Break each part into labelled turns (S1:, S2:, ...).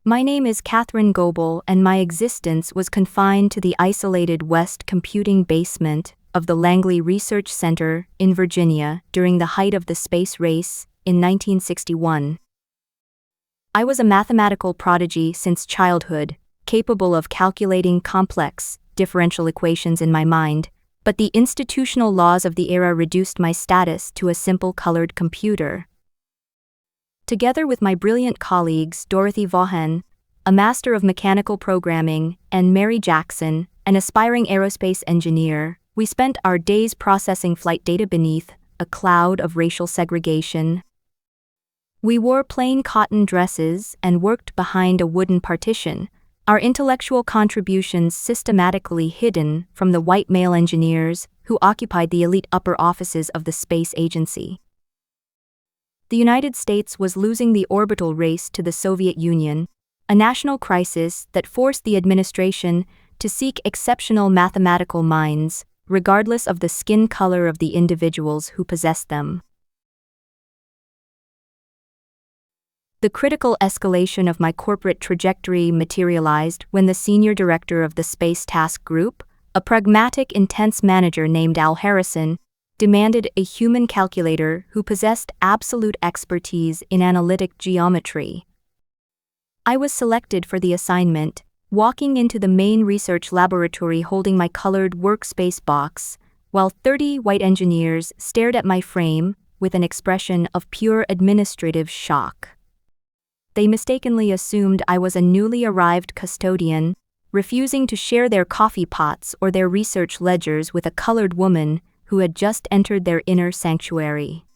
S1: My name is Catherine Goebel, and my existence was confined to the isolated West computing basement of the Langley Research Center in Virginia during the height of the space race in 1961. I was a mathematical prodigy since childhood, capable of calculating complex differential equations in my mind, but the institutional laws of the era reduced my status to a simple colored computer. Together with my brilliant colleagues Dorothy Vaughan, a master of mechanical programming, and Mary Jackson, an aspiring aerospace engineer, we spent our days processing flight data beneath a cloud of racial segregation. We wore plain cotton dresses and worked behind a wooden partition, our intellectual contributions systematically hidden from the white male engineers who occupied the elite upper offices of the space agency. The United States was losing the orbital race to the Soviet Union, a national crisis that forced the administration to seek exceptional mathematical minds, regardless of the skin color of the individuals who possessed them. The critical escalation of my corporate trajectory materialized when the senior director of the Space Task Group, a pragmatic, intense manager named Al Harrison, demanded a human calculator who possessed absolute expertise in analytic geometry. I was selected for the assignment, walking into the main research laboratory holding my colored workspace box, while 30 white engineers stared at my frame with an expression of pure administrative shock. They mistakenly assumed I was a newly arrived custodian, refusing to share their coffee pots or their research ledgers with a colored woman who had just entered their inner sanctuary.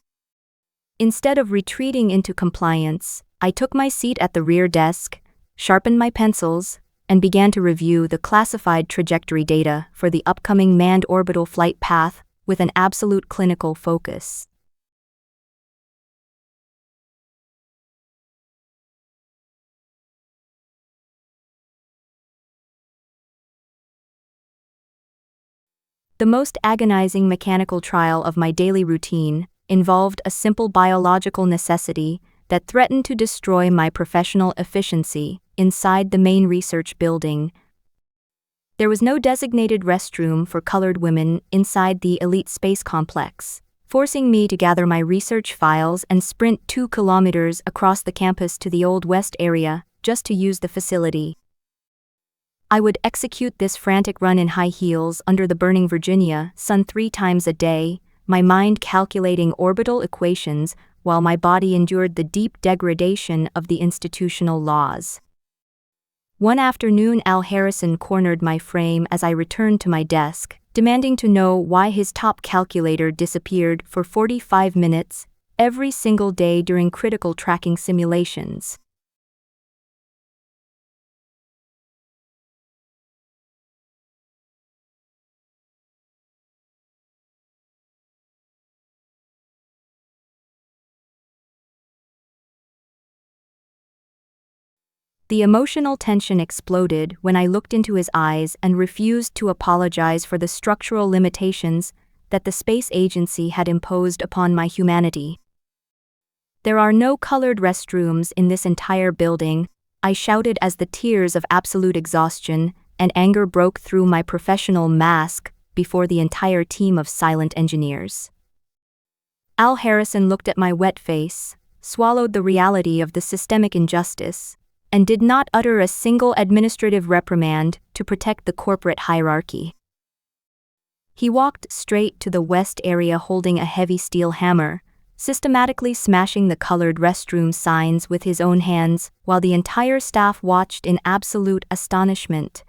S1: Instead of retreating into compliance, I took my seat at the rear desk, sharpened my pencils, and began to review the classified trajectory data for the upcoming manned orbital flight path with an absolute clinical focus. The most agonizing mechanical trial of my daily routine involved a simple biological necessity that threatened to destroy my professional efficiency inside the main research building. There was no designated restroom for colored women inside the elite space complex, forcing me to gather my research files and sprint 2 kilometers across the campus to the Old West area just to use the facility. I would execute this frantic run in high heels under the burning Virginia sun 3 times a day, my mind calculating orbital equations while my body endured the deep degradation of the institutional laws. One afternoon, Al Harrison cornered my frame as I returned to my desk, demanding to know why his top calculator disappeared for 45 minutes every single day during critical tracking simulations. The emotional tension exploded when I looked into his eyes and refused to apologize for the structural limitations that the space agency had imposed upon my humanity. "There are no colored restrooms in this entire building," I shouted as the tears of absolute exhaustion and anger broke through my professional mask before the entire team of silent engineers. Al Harrison looked at my wet face, swallowed the reality of the systemic injustice, and did not utter a single administrative reprimand to protect the corporate hierarchy. He walked straight to the west area holding a heavy steel hammer, systematically smashing the colored restroom signs with his own hands while the entire staff watched in absolute astonishment.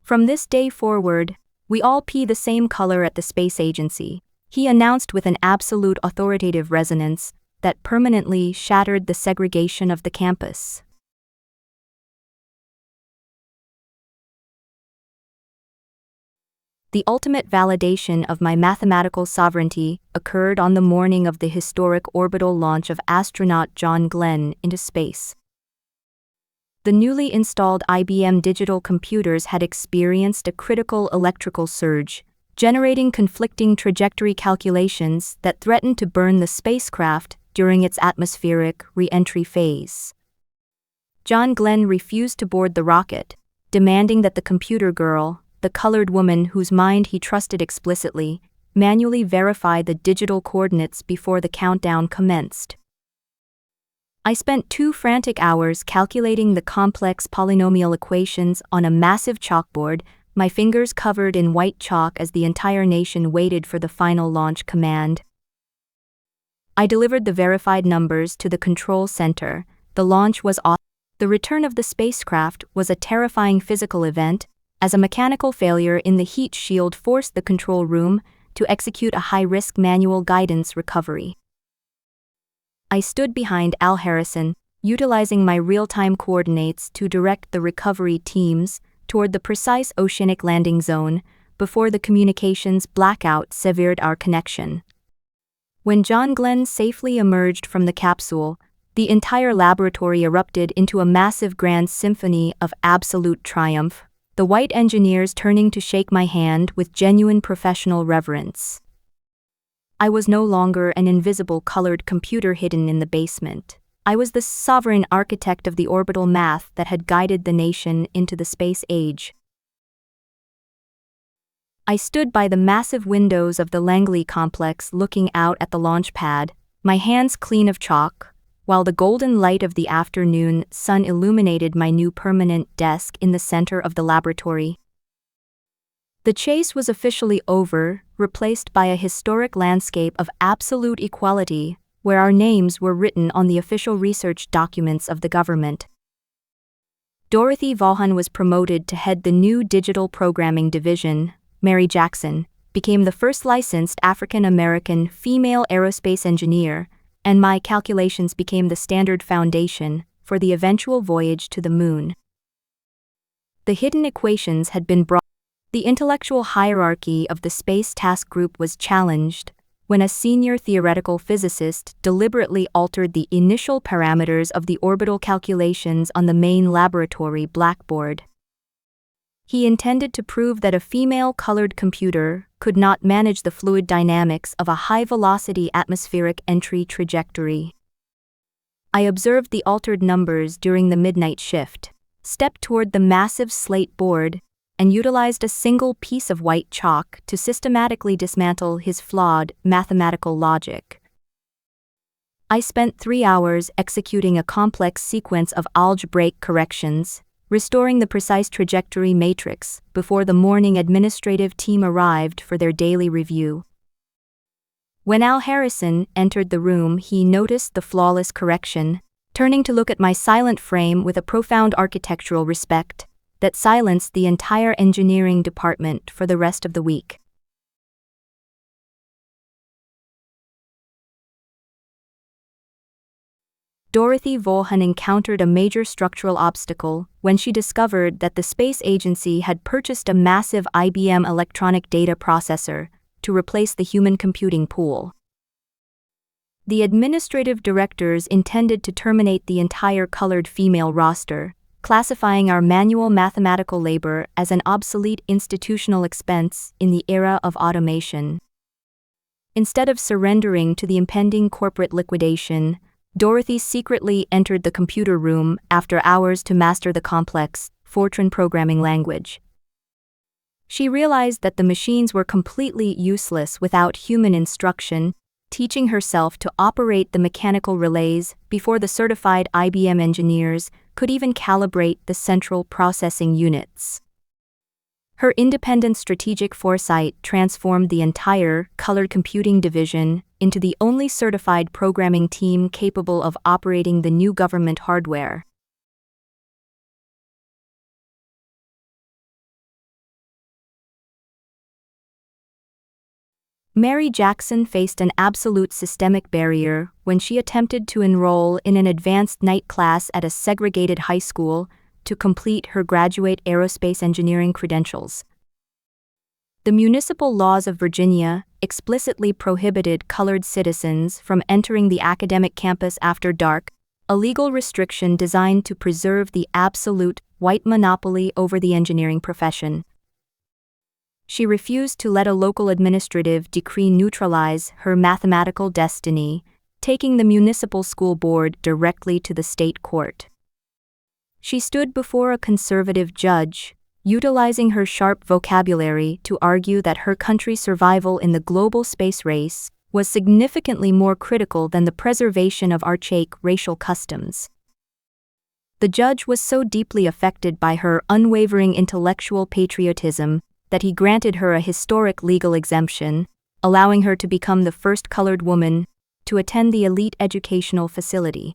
S1: "From this day forward, we all pee the same color at the space agency," he announced with an absolute authoritative resonance that permanently shattered the segregation of the campus. The ultimate validation of my mathematical sovereignty occurred on the morning of the historic orbital launch of astronaut John Glenn into space. The newly installed IBM digital computers had experienced a critical electrical surge, generating conflicting trajectory calculations that threatened to burn the spacecraft during its atmospheric re-entry phase. John Glenn refused to board the rocket, demanding that the computer girl, the colored woman whose mind he trusted explicitly, manually verify the digital coordinates before the countdown commenced. I spent 2 frantic hours calculating the complex polynomial equations on a massive chalkboard, my fingers covered in white chalk as the entire nation waited for the final launch command. I delivered the verified numbers to the control center. The launch was awesome. The return of the spacecraft was a terrifying physical event, as a mechanical failure in the heat shield forced the control room to execute a high-risk manual guidance recovery. I stood behind Al Harrison, utilizing my real-time coordinates to direct the recovery teams toward the precise oceanic landing zone before the communications blackout severed our connection. When John Glenn safely emerged from the capsule, the entire laboratory erupted into a massive grand symphony of absolute triumph, the white engineers turning to shake my hand with genuine professional reverence. I was no longer an invisible colored computer hidden in the basement. I was the sovereign architect of the orbital math that had guided the nation into the space age. I stood by the massive windows of the Langley complex looking out at the launch pad, my hands clean of chalk, while the golden light of the afternoon sun illuminated my new permanent desk in the center of the laboratory. The chase was officially over, replaced by a historic landscape of absolute equality, where our names were written on the official research documents of the government. Dorothy Vaughan was promoted to head the new digital programming division. Mary Jackson became the first licensed African-American female aerospace engineer, and my calculations became the standard foundation for the eventual voyage to the moon. The hidden equations had been brought. The intellectual hierarchy of the Space Task Group was challenged when a senior theoretical physicist deliberately altered the initial parameters of the orbital calculations on the main laboratory blackboard. He intended to prove that a female-colored computer could not manage the fluid dynamics of a high-velocity atmospheric entry trajectory. I observed the altered numbers during the midnight shift, stepped toward the massive slate board, and utilized a single piece of white chalk to systematically dismantle his flawed mathematical logic. I spent 3 hours executing a complex sequence of algebraic corrections, restoring the precise trajectory matrix before the morning administrative team arrived for their daily review. When Al Harrison entered the room, he noticed the flawless correction, turning to look at my silent frame with a profound architectural respect that silenced the entire engineering department for the rest of the week. Dorothy Vaughan encountered a major structural obstacle when she discovered that the space agency had purchased a massive IBM electronic data processor to replace the human computing pool. The administrative directors intended to terminate the entire colored female roster, classifying our manual mathematical labor as an obsolete institutional expense in the era of automation. Instead of surrendering to the impending corporate liquidation, Dorothy secretly entered the computer room after hours to master the complex Fortran programming language. She realized that the machines were completely useless without human instruction, teaching herself to operate the mechanical relays before the certified IBM engineers could even calibrate the central processing units. Her independent strategic foresight transformed the entire colored computing division into the only certified programming team capable of operating the new government hardware. Mary Jackson faced an absolute systemic barrier when she attempted to enroll in an advanced night class at a segregated high school to complete her graduate aerospace engineering credentials. The municipal laws of Virginia explicitly prohibited colored citizens from entering the academic campus after dark, a legal restriction designed to preserve the absolute white monopoly over the engineering profession. She refused to let a local administrative decree neutralize her mathematical destiny, taking the municipal school board directly to the state court. She stood before a conservative judge, utilizing her sharp vocabulary to argue that her country's survival in the global space race was significantly more critical than the preservation of archaic racial customs. The judge was so deeply affected by her unwavering intellectual patriotism that he granted her a historic legal exemption, allowing her to become the first colored woman to attend the elite educational facility.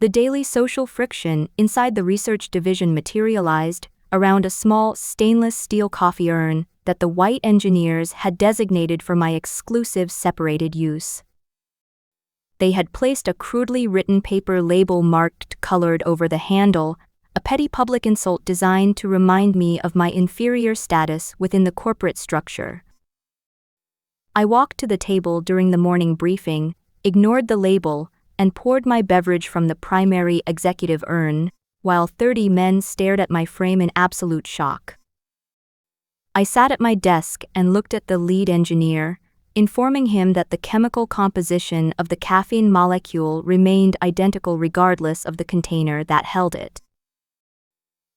S1: The daily social friction inside the research division materialized around a small stainless steel coffee urn that the white engineers had designated for my exclusive separated use. They had placed a crudely written paper label marked colored over the handle, a petty public insult designed to remind me of my inferior status within the corporate structure. I walked to the table during the morning briefing, ignored the label, and poured my beverage from the primary executive urn, while 30 men stared at my frame in absolute shock. I sat at my desk and looked at the lead engineer, informing him that the chemical composition of the caffeine molecule remained identical regardless of the container that held it.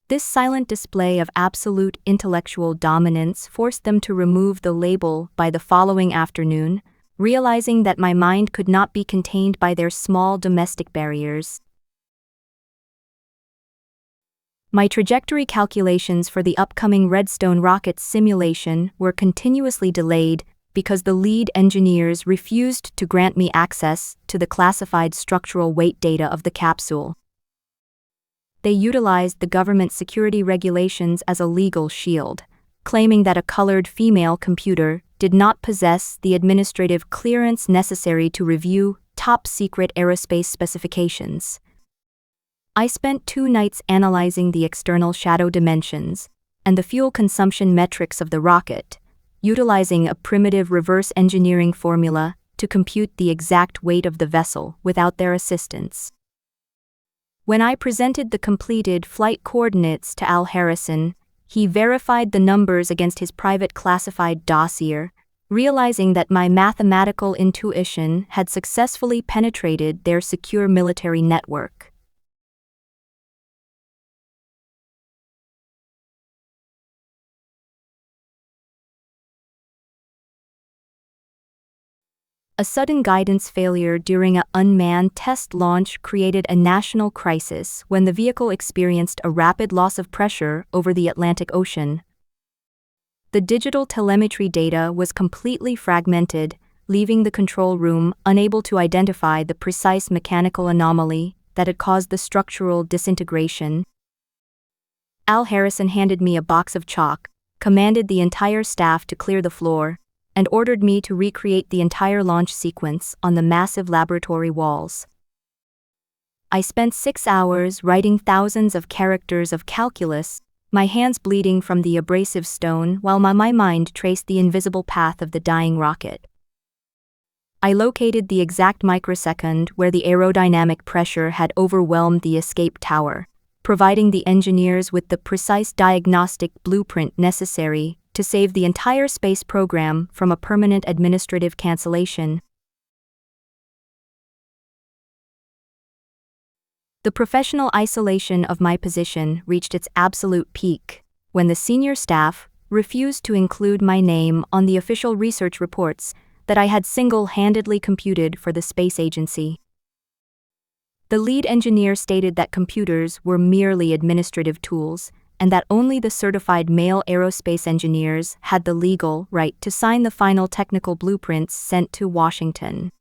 S1: This silent display of absolute intellectual dominance forced them to remove the label by the following afternoon, realizing that my mind could not be contained by their small domestic barriers. My trajectory calculations for the upcoming Redstone rocket simulation were continuously delayed because the lead engineers refused to grant me access to the classified structural weight data of the capsule. They utilized the government security regulations as a legal shield, claiming that a colored female computer did not possess the administrative clearance necessary to review top-secret aerospace specifications. I spent 2 nights analyzing the external shadow dimensions and the fuel consumption metrics of the rocket, utilizing a primitive reverse engineering formula to compute the exact weight of the vessel without their assistance. When I presented the completed flight coordinates to Al Harrison, he verified the numbers against his private classified dossier, realizing that my mathematical intuition had successfully penetrated their secure military network. A sudden guidance failure during an unmanned test launch created a national crisis when the vehicle experienced a rapid loss of pressure over the Atlantic Ocean. The digital telemetry data was completely fragmented, leaving the control room unable to identify the precise mechanical anomaly that had caused the structural disintegration. Al Harrison handed me a box of chalk, commanded the entire staff to clear the floor, and ordered me to recreate the entire launch sequence on the massive laboratory walls. I spent 6 hours writing thousands of characters of calculus, my hands bleeding from the abrasive stone while my mind traced the invisible path of the dying rocket. I located the exact microsecond where the aerodynamic pressure had overwhelmed the escape tower, providing the engineers with the precise diagnostic blueprint necessary to save the entire space program from a permanent administrative cancellation. The professional isolation of my position reached its absolute peak when the senior staff refused to include my name on the official research reports that I had single-handedly computed for the space agency. The lead engineer stated that computers were merely administrative tools and that only the certified male aerospace engineers had the legal right to sign the final technical blueprints sent to Washington.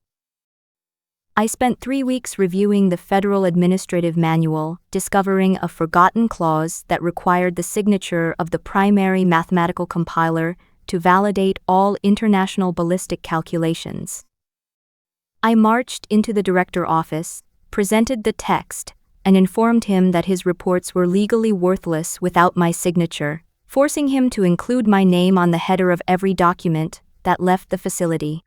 S1: I spent 3 weeks reviewing the Federal Administrative Manual, discovering a forgotten clause that required the signature of the primary mathematical compiler to validate all international ballistic calculations. I marched into the director's office, presented the text, and informed him that his reports were legally worthless without my signature, forcing him to include my name on the header of every document that left the facility.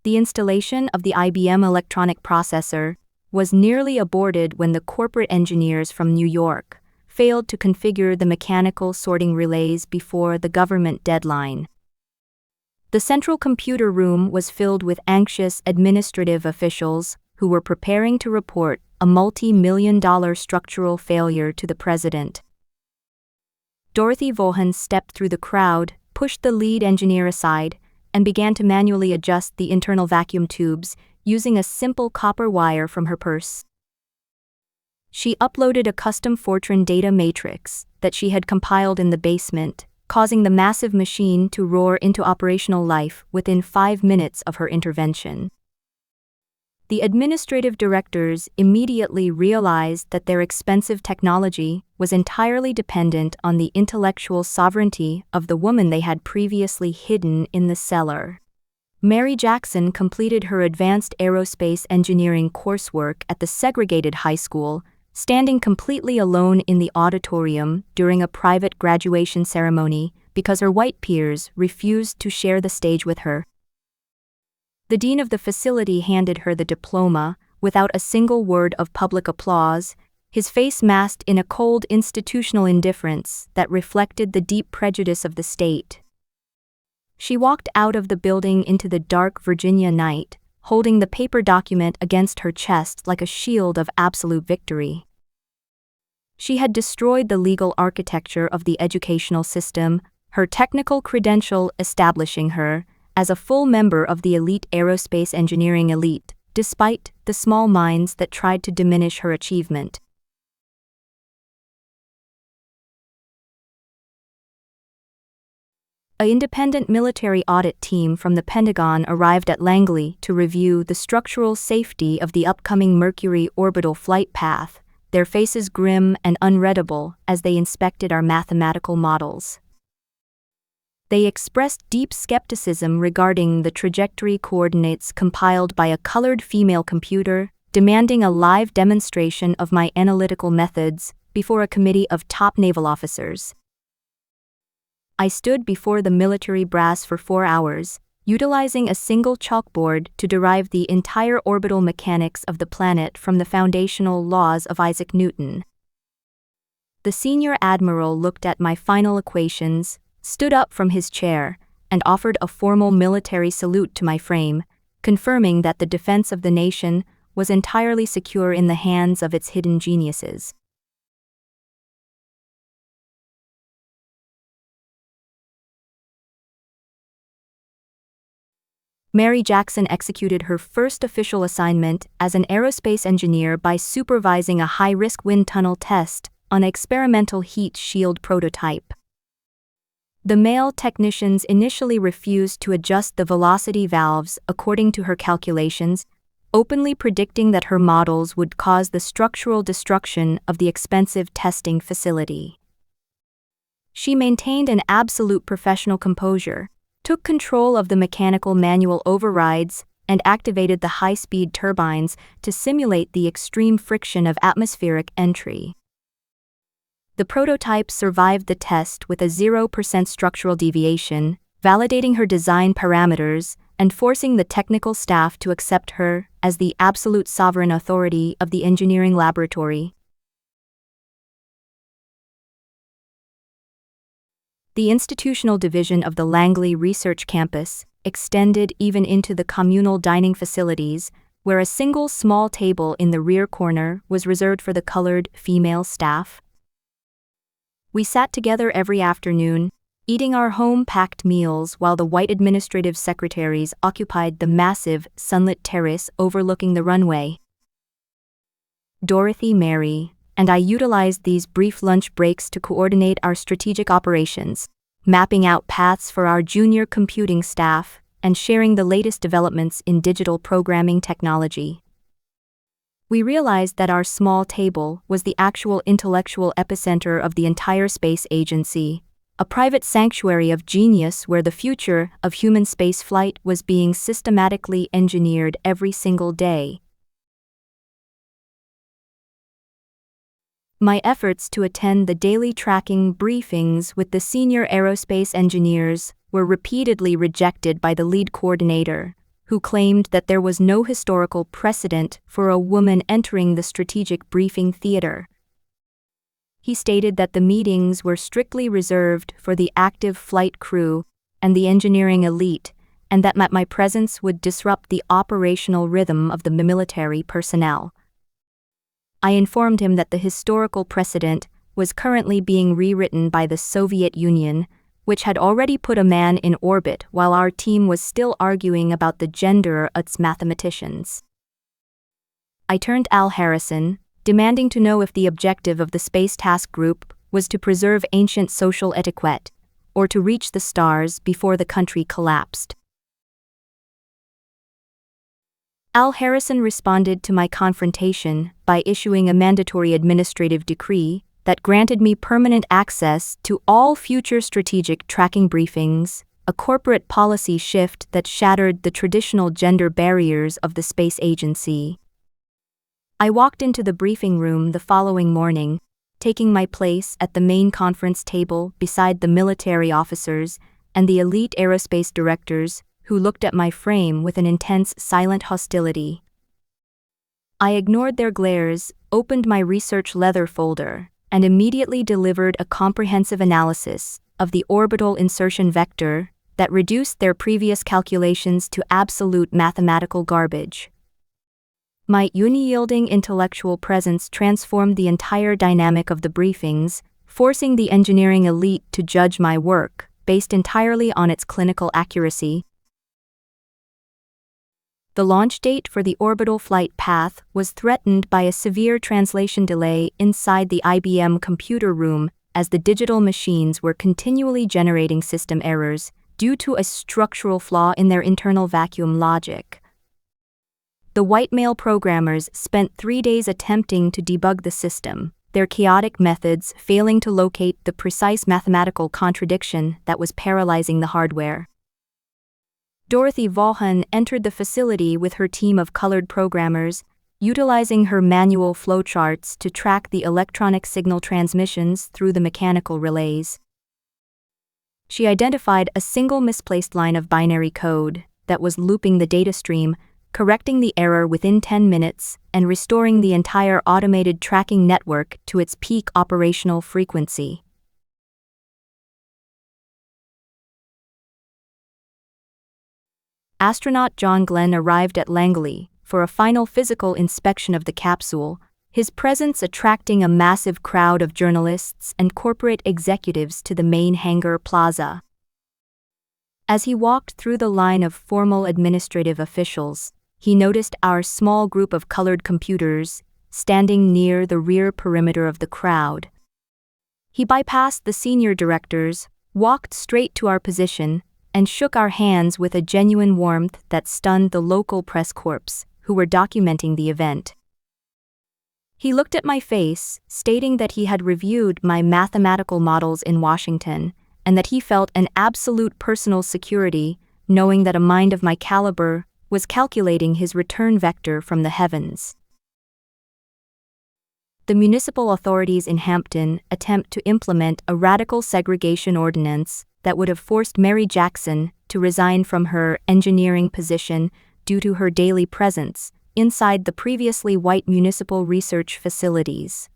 S1: The installation of the IBM electronic processor, was nearly aborted when the corporate engineers from New York failed to configure the mechanical sorting relays before the government deadline. The central computer room was filled with anxious administrative officials who were preparing to report a multi-million-dollar structural failure to the president. Dorothy Vaughan stepped through the crowd, pushed the lead engineer aside, and began to manually adjust the internal vacuum tubes using a simple copper wire from her purse. She uploaded a custom Fortran data matrix that she had compiled in the basement, causing the massive machine to roar into operational life within 5 minutes of her intervention. The administrative directors immediately realized that their expensive technology was entirely dependent on the intellectual sovereignty of the woman they had previously hidden in the cellar. Mary Jackson completed her advanced aerospace engineering coursework at the segregated high school, standing completely alone in the auditorium during a private graduation ceremony because her white peers refused to share the stage with her. The dean of the facility handed her the diploma without a single word of public applause, his face masked in a cold institutional indifference that reflected the deep prejudice of the state. She walked out of the building into the dark Virginia night, holding the paper document against her chest like a shield of absolute victory. She had destroyed the legal architecture of the educational system, her technical credential establishing her as a full member of the elite aerospace engineering elite, despite the small minds that tried to diminish her achievement. An independent military audit team from the Pentagon arrived at Langley to review the structural safety of the upcoming Mercury orbital flight path, their faces grim and unreadable as they inspected our mathematical models. They expressed deep skepticism regarding the trajectory coordinates compiled by a colored female computer, demanding a live demonstration of my analytical methods before a committee of top naval officers. I stood before the military brass for 4 hours, utilizing a single chalkboard to derive the entire orbital mechanics of the planet from the foundational laws of Isaac Newton. The senior admiral looked at my final equations, stood up from his chair, and offered a formal military salute to my frame, confirming that the defense of the nation was entirely secure in the hands of its hidden geniuses. Mary Jackson executed her first official assignment as an aerospace engineer by supervising a high-risk wind tunnel test on an experimental heat shield prototype. The male technicians initially refused to adjust the velocity valves according to her calculations, openly predicting that her models would cause the structural destruction of the expensive testing facility. She maintained an absolute professional composure, took control of the mechanical manual overrides, and activated the high-speed turbines to simulate the extreme friction of atmospheric entry. The prototype survived the test with a 0% structural deviation, validating her design parameters and forcing the technical staff to accept her as the absolute sovereign authority of the engineering laboratory. The institutional division of the Langley Research Campus extended even into the communal dining facilities, where a single small table in the rear corner was reserved for the colored female staff. We sat together every afternoon, eating our home-packed meals while the white administrative secretaries occupied the massive, sunlit terrace overlooking the runway. Dorothy, Mary, and I utilized these brief lunch breaks to coordinate our strategic operations, mapping out paths for our junior computing staff, and sharing the latest developments in digital programming technology. We realized that our small table was the actual intellectual epicenter of the entire space agency, a private sanctuary of genius where the future of human spaceflight was being systematically engineered every single day. My efforts to attend the daily tracking briefings with the senior aerospace engineers were repeatedly rejected by the lead coordinator, who claimed that there was no historical precedent for a woman entering the strategic briefing theater. He stated that the meetings were strictly reserved for the active flight crew and the engineering elite, and that my presence would disrupt the operational rhythm of the military personnel. I informed him that the historical precedent was currently being rewritten by the Soviet Union, which had already put a man in orbit while our team was still arguing about the gender of its mathematicians. I turned Al Harrison, demanding to know if the objective of the Space Task Group was to preserve ancient social etiquette, or to reach the stars before the country collapsed. Al Harrison responded to my confrontation by issuing a mandatory administrative decree that granted me permanent access to all future strategic tracking briefings, a corporate policy shift that shattered the traditional gender barriers of the space agency. I walked into the briefing room the following morning, taking my place at the main conference table beside the military officers and the elite aerospace directors who looked at my frame with an intense, silent hostility. I ignored their glares, opened my research leather folder, and immediately delivered a comprehensive analysis of the orbital insertion vector that reduced their previous calculations to absolute mathematical garbage. My unyielding intellectual presence transformed the entire dynamic of the briefings, forcing the engineering elite to judge my work based entirely on its clinical accuracy. The launch date for the orbital flight path was threatened by a severe translation delay inside the IBM computer room as the digital machines were continually generating system errors due to a structural flaw in their internal vacuum logic. The white male programmers spent 3 days attempting to debug the system, their chaotic methods failing to locate the precise mathematical contradiction that was paralyzing the hardware. Dorothy Vaughan entered the facility with her team of colored programmers, utilizing her manual flowcharts to track the electronic signal transmissions through the mechanical relays. She identified a single misplaced line of binary code that was looping the data stream, correcting the error within 10 minutes and restoring the entire automated tracking network to its peak operational frequency. Astronaut John Glenn arrived at Langley for a final physical inspection of the capsule, his presence attracting a massive crowd of journalists and corporate executives to the main hangar plaza. As he walked through the line of formal administrative officials, he noticed our small group of colored computers standing near the rear perimeter of the crowd. He bypassed the senior directors, walked straight to our position, and shook our hands with a genuine warmth that stunned the local press corps, who were documenting the event. He looked at my face, stating that he had reviewed my mathematical models in Washington, and that he felt an absolute personal security, knowing that a mind of my caliber was calculating his return vector from the heavens. The municipal authorities in Hampton attempt to implement a radical segregation ordinance that would have forced Mary Jackson to resign from her engineering position due to her daily presence inside the previously white municipal research facilities.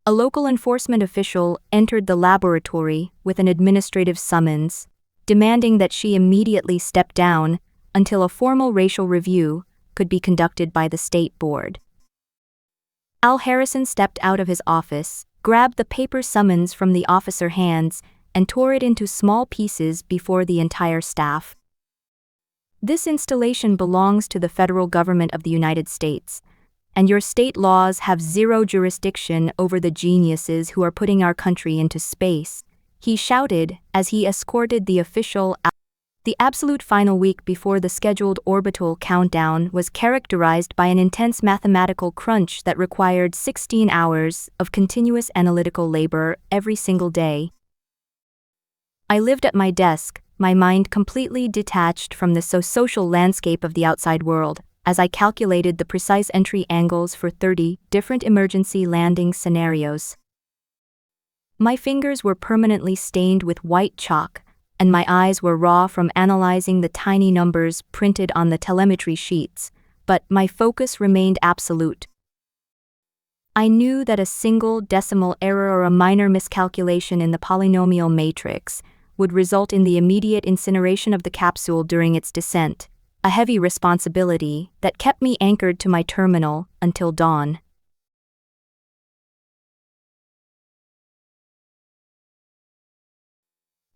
S1: A local enforcement official entered the laboratory with an administrative summons, demanding that she immediately step down until a formal racial review could be conducted by the state board. Al Harrison stepped out of his office, grabbed the paper summons from the officer's hands, and tore it into small pieces before the entire staff. This installation belongs to the federal government of the United States, and your state laws have zero jurisdiction over the geniuses who are putting our country into space, he shouted as he escorted the official out. The absolute final week before the scheduled orbital countdown was characterized by an intense mathematical crunch that required 16 hours of continuous analytical labor every single day. I lived at my desk, my mind completely detached from the social landscape of the outside world, as I calculated the precise entry angles for 30 different emergency landing scenarios. My fingers were permanently stained with white chalk, and my eyes were raw from analyzing the tiny numbers printed on the telemetry sheets, but my focus remained absolute. I knew that a single decimal error or a minor miscalculation in the polynomial matrix would result in the immediate incineration of the capsule during its descent, a heavy responsibility that kept me anchored to my terminal until dawn.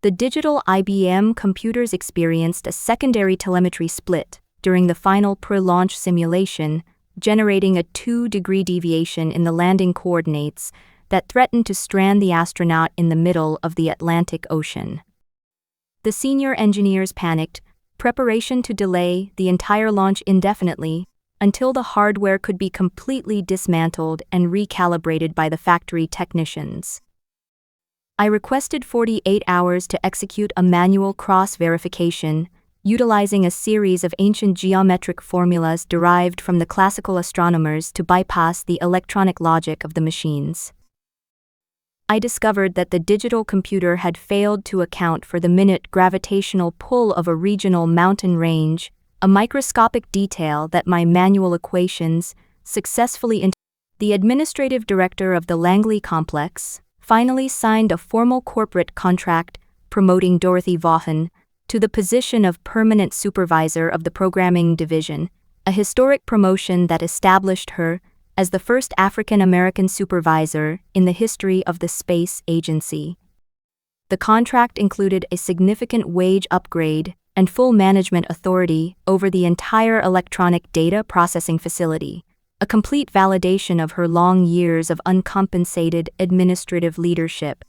S1: The digital IBM computers experienced a secondary telemetry split during the final pre-launch simulation, generating a 2-degree deviation in the landing coordinates that threatened to strand the astronaut in the middle of the Atlantic Ocean. The senior engineers panicked, preparation to delay the entire launch indefinitely until the hardware could be completely dismantled and recalibrated by the factory technicians. I requested 48 hours to execute a manual cross-verification, utilizing a series of ancient geometric formulas derived from the classical astronomers to bypass the electronic logic of the machines. I discovered that the digital computer had failed to account for the minute gravitational pull of a regional mountain range, a microscopic detail that my manual equations successfully The administrative director of the Langley complex finally signed a formal corporate contract promoting Dorothy Vaughan to the position of permanent supervisor of the programming division, a historic promotion that established her as the first African-American supervisor in the history of the space agency. The contract included a significant wage upgrade and full management authority over the entire electronic data processing facility, a complete validation of her long years of uncompensated administrative leadership.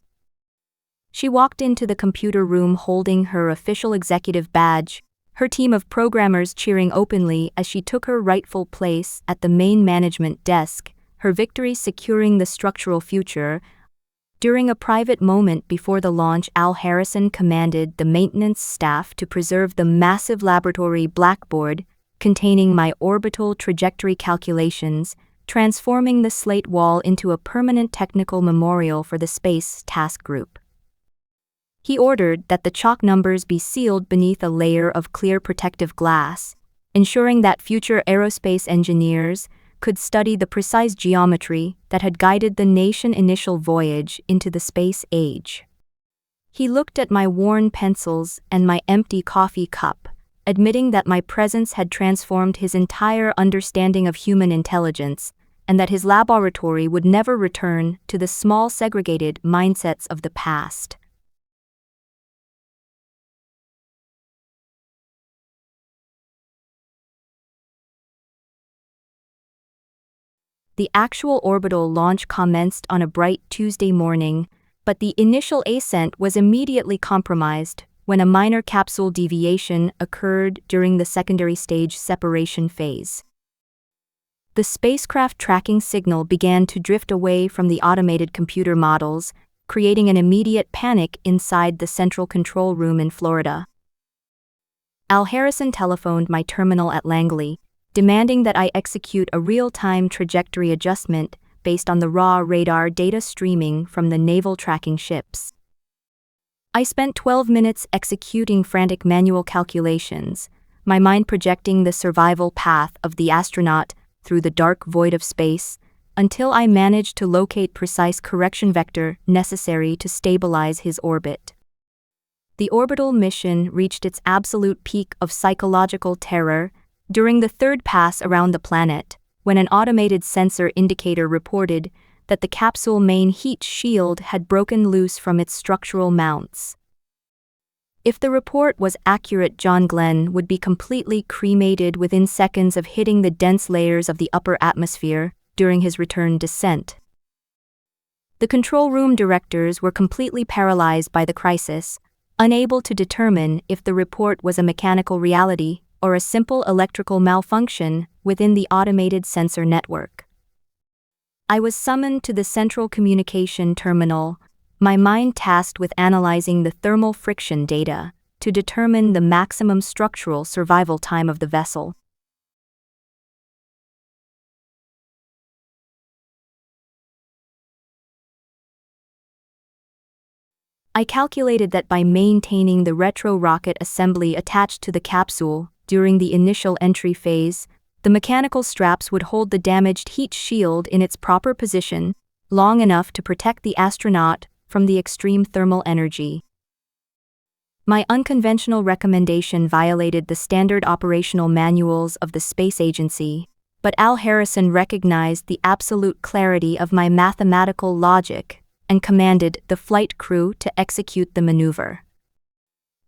S1: She walked into the computer room holding her official executive badge, her team of programmers cheering openly as she took her rightful place at the main management desk, her victory securing the structural future. During a private moment before the launch, Al Harrison commanded the maintenance staff to preserve the massive laboratory blackboard containing my orbital trajectory calculations, transforming the slate wall into a permanent technical memorial for the Space Task Group. He ordered that the chalk numbers be sealed beneath a layer of clear protective glass, ensuring that future aerospace engineers could study the precise geometry that had guided the nation's initial voyage into the space age. He looked at my worn pencils and my empty coffee cup, admitting that my presence had transformed his entire understanding of human intelligence, and that his laboratory would never return to the small segregated mindsets of the past. The actual orbital launch commenced on a bright Tuesday morning, but the initial ascent was immediately compromised when a minor capsule deviation occurred during the secondary stage separation phase. The spacecraft tracking signal began to drift away from the automated computer models, creating an immediate panic inside the central control room in Florida. Al Harrison telephoned my terminal at Langley, demanding that I execute a real-time trajectory adjustment based on the raw radar data streaming from the naval tracking ships. I spent 12 minutes executing frantic manual calculations, my mind projecting the survival path of the astronaut through the dark void of space, until I managed to locate precise correction vector necessary to stabilize his orbit. The orbital mission reached its absolute peak of psychological terror during the third pass around the planet, when an automated sensor indicator reported that the capsule main heat shield had broken loose from its structural mounts. If the report was accurate, John Glenn would be completely cremated within seconds of hitting the dense layers of the upper atmosphere during his return descent. The control room directors were completely paralyzed by the crisis, unable to determine if the report was a mechanical reality or a simple electrical malfunction within the automated sensor network. I was summoned to the central communication terminal, my mind tasked with analyzing the thermal friction data to determine the maximum structural survival time of the vessel. I calculated that by maintaining the retro rocket assembly attached to the capsule during the initial entry phase, the mechanical straps would hold the damaged heat shield in its proper position long enough to protect the astronaut from the extreme thermal energy. My unconventional recommendation violated the standard operational manuals of the space agency, but Al Harrison recognized the absolute clarity of my mathematical logic and commanded the flight crew to execute the maneuver.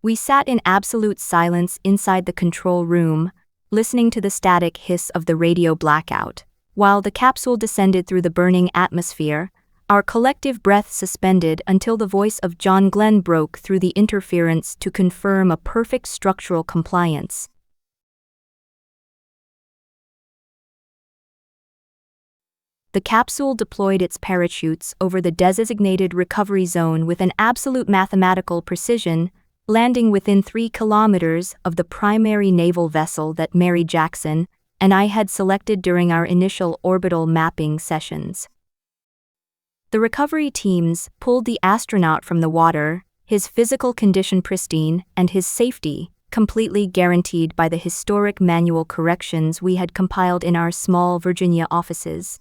S1: We sat in absolute silence inside the control room, listening to the static hiss of the radio blackout. While the capsule descended through the burning atmosphere, our collective breath suspended until the voice of John Glenn broke through the interference to confirm a perfect structural compliance. The capsule deployed its parachutes over the designated recovery zone with an absolute mathematical precision, landing within 3 kilometers of the primary naval vessel that Mary Jackson and I had selected during our initial orbital mapping sessions. The recovery teams pulled the astronaut from the water, his physical condition pristine and his safety completely guaranteed by the historic manual corrections we had compiled in our small Virginia offices.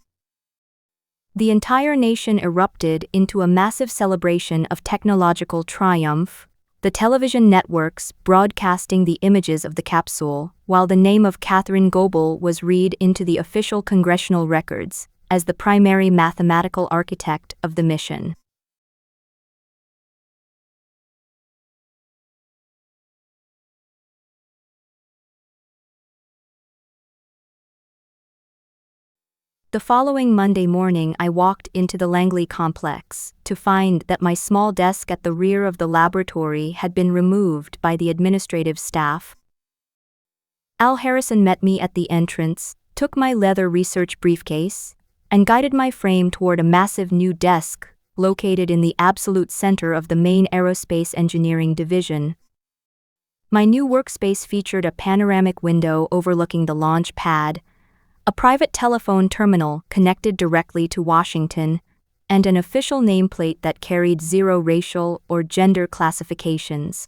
S1: The entire nation erupted into a massive celebration of technological triumph, the television networks broadcasting the images of the capsule, while the name of Katharine Goebel was read into the official congressional records as the primary mathematical architect of the mission. The following Monday morning I walked into the Langley complex to find that my small desk at the rear of the laboratory had been removed by the administrative staff. Al Harrison met me at the entrance, took my leather research briefcase, and guided my frame toward a massive new desk located in the absolute center of the main aerospace engineering division. My new workspace featured a panoramic window overlooking the launch pad, a private telephone terminal connected directly to Washington, and an official nameplate that carried 0 racial or gender classifications.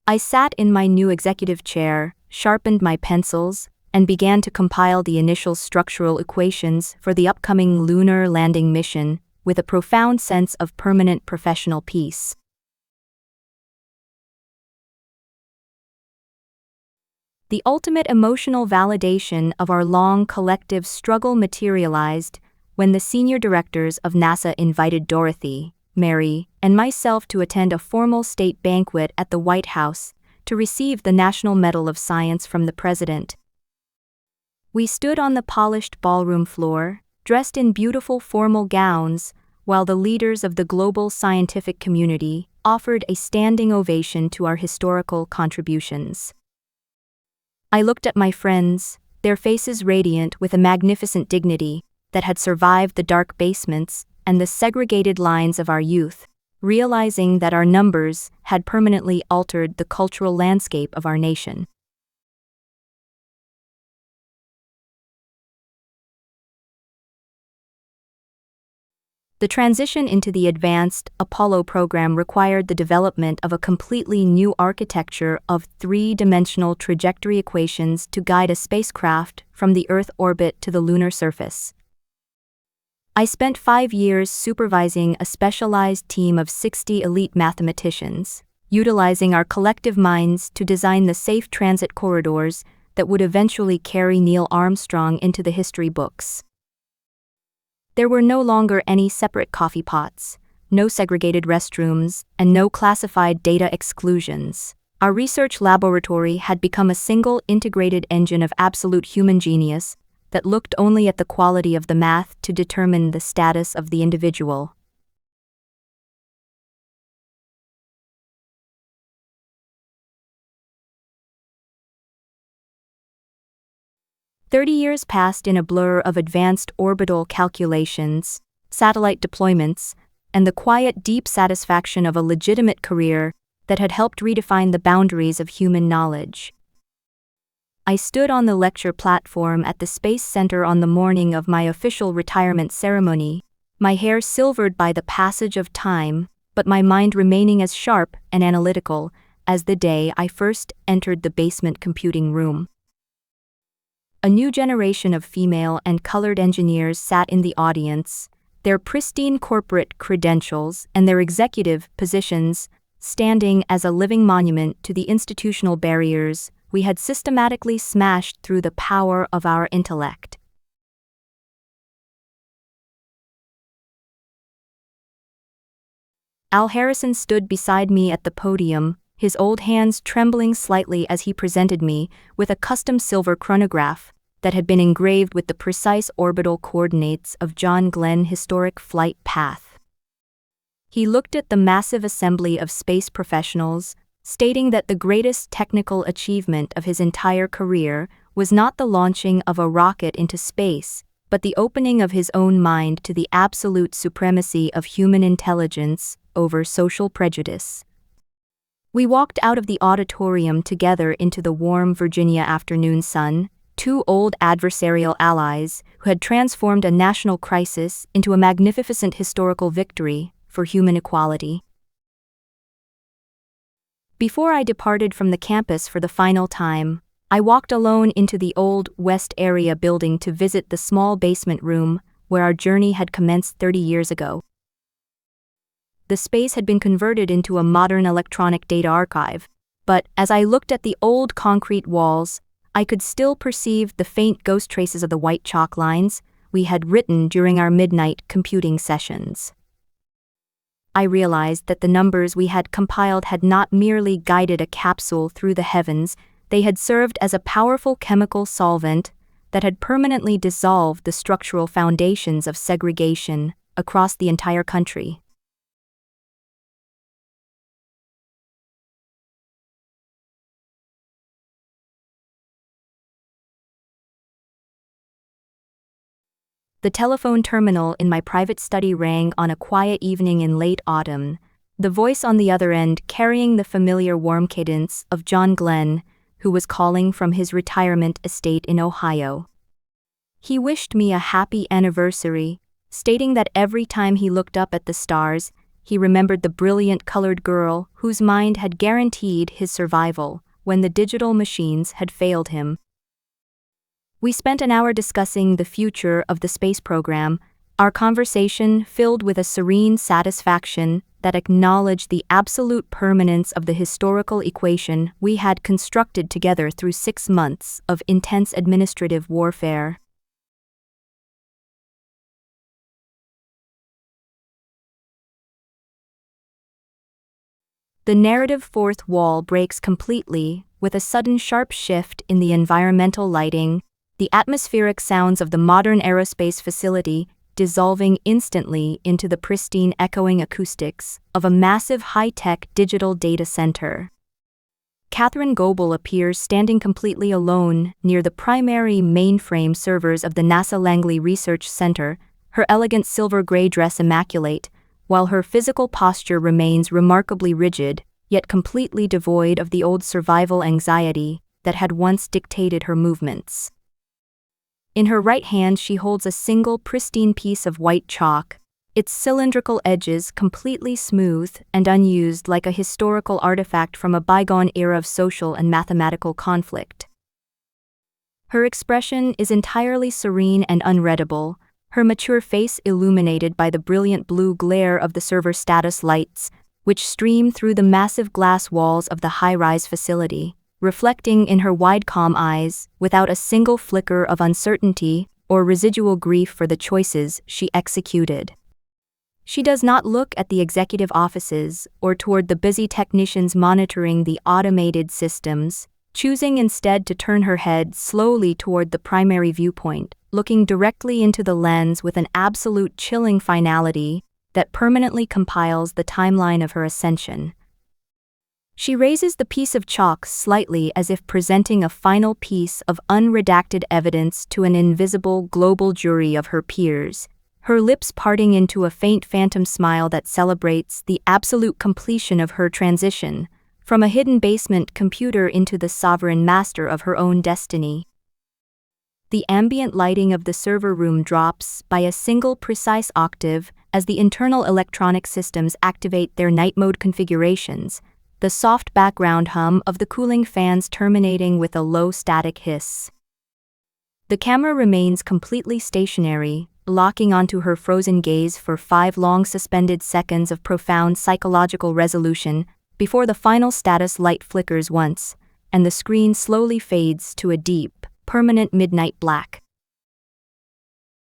S1: I sat in my new executive chair, sharpened my pencils, and began to compile the initial structural equations for the upcoming lunar landing mission with a profound sense of permanent professional peace. The ultimate emotional validation of our long collective struggle materialized when the senior directors of NASA invited Dorothy, Mary, and myself to attend a formal state banquet at the White House to receive the National Medal of Science from the President. We stood on the polished ballroom floor, dressed in beautiful formal gowns, while the leaders of the global scientific community offered a standing ovation to our historical contributions. I looked at my friends, their faces radiant with a magnificent dignity that had survived the dark basements and the segregated lines of our youth, realizing that our numbers had permanently altered the cultural landscape of our nation. The transition into the advanced Apollo program required the development of a completely new architecture of 3-dimensional trajectory equations to guide a spacecraft from the Earth orbit to the lunar surface. I spent 5 years supervising a specialized team of 60 elite mathematicians, utilizing our collective minds to design the safe transit corridors that would eventually carry Neil Armstrong into the history books. There were no longer any separate coffee pots, no segregated restrooms, and no classified data exclusions. Our research laboratory had become a single integrated engine of absolute human genius that looked only at the quality of the math to determine the status of the individual. "30 years passed in a blur of advanced orbital calculations, satellite deployments, and the quiet, deep satisfaction of a legitimate career that had helped redefine the boundaries of human knowledge. I stood on the lecture platform at the Space Center on the morning of my official retirement ceremony, my hair silvered by the passage of time, but my mind remaining as sharp and analytical as the day I first entered the basement computing room. A new generation of female and colored engineers sat in the audience, their pristine corporate credentials and their executive positions standing as a living monument to the institutional barriers we had systematically smashed through the power of our intellect. Al Harrison stood beside me at the podium, his old hands trembling slightly as he presented me with a custom silver chronograph that had been engraved with the precise orbital coordinates of John Glenn historic flight path. He looked at the massive assembly of space professionals, stating that the greatest technical achievement of his entire career was not the launching of a rocket into space, but the opening of his own mind to the absolute supremacy of human intelligence over social prejudice. We walked out of the auditorium together into the warm Virginia afternoon sun, two old adversarial allies who had transformed a national crisis into a magnificent historical victory for human equality. Before I departed from the campus for the final time, I walked alone into the old West Area building to visit the small basement room where our journey had commenced 30 years ago. The space had been converted into a modern electronic data archive, but as I looked at the old concrete walls, I could still perceive the faint ghost traces of the white chalk lines we had written during our midnight computing sessions. I realized that the numbers we had compiled had not merely guided a capsule through the heavens, they had served as a powerful chemical solvent that had permanently dissolved the structural foundations of segregation across the entire country. The telephone terminal in my private study rang on a quiet evening in late autumn, the voice on the other end carrying the familiar warm cadence of John Glenn, who was calling from his retirement estate in Ohio. He wished me a happy anniversary, stating that every time he looked up at the stars, he remembered the brilliant colored girl whose mind had guaranteed his survival when the digital machines had failed him. We spent an hour discussing the future of the space program, our conversation filled with a serene satisfaction that acknowledged the absolute permanence of the historical equation we had constructed together through 6 months of intense administrative warfare. The narrative fourth wall breaks completely with a sudden sharp shift in the environmental lighting, the atmospheric sounds of the modern aerospace facility dissolving instantly into the pristine echoing acoustics of a massive high-tech digital data center. Catherine Goebel appears standing completely alone near the primary mainframe servers of the NASA Langley Research Center, her elegant silver-gray dress immaculate, while her physical posture remains remarkably rigid, yet completely devoid of the old survival anxiety that had once dictated her movements. In her right hand she holds a single pristine piece of white chalk, its cylindrical edges completely smooth and unused like a historical artifact from a bygone era of social and mathematical conflict. Her expression is entirely serene and unreadable, her mature face illuminated by the brilliant blue glare of the server status lights, which stream through the massive glass walls of the high-rise facility, reflecting in her wide calm eyes without a single flicker of uncertainty or residual grief for the choices she executed. She does not look at the executive offices or toward the busy technicians monitoring the automated systems, choosing instead to turn her head slowly toward the primary viewpoint, looking directly into the lens with an absolute chilling finality that permanently compiles the timeline of her ascension. She raises the piece of chalk slightly as if presenting a final piece of unredacted evidence to an invisible global jury of her peers, her lips parting into a faint phantom smile that celebrates the absolute completion of her transition from a hidden basement computer into the sovereign master of her own destiny. The ambient lighting of the server room drops by a single precise octave as the internal electronic systems activate their night mode configurations, the soft background hum of the cooling fans terminating with a low static hiss. The camera remains completely stationary, locking onto her frozen gaze for 5 long suspended seconds of profound psychological resolution before the final status light flickers once, and the screen slowly fades to a deep, permanent midnight black.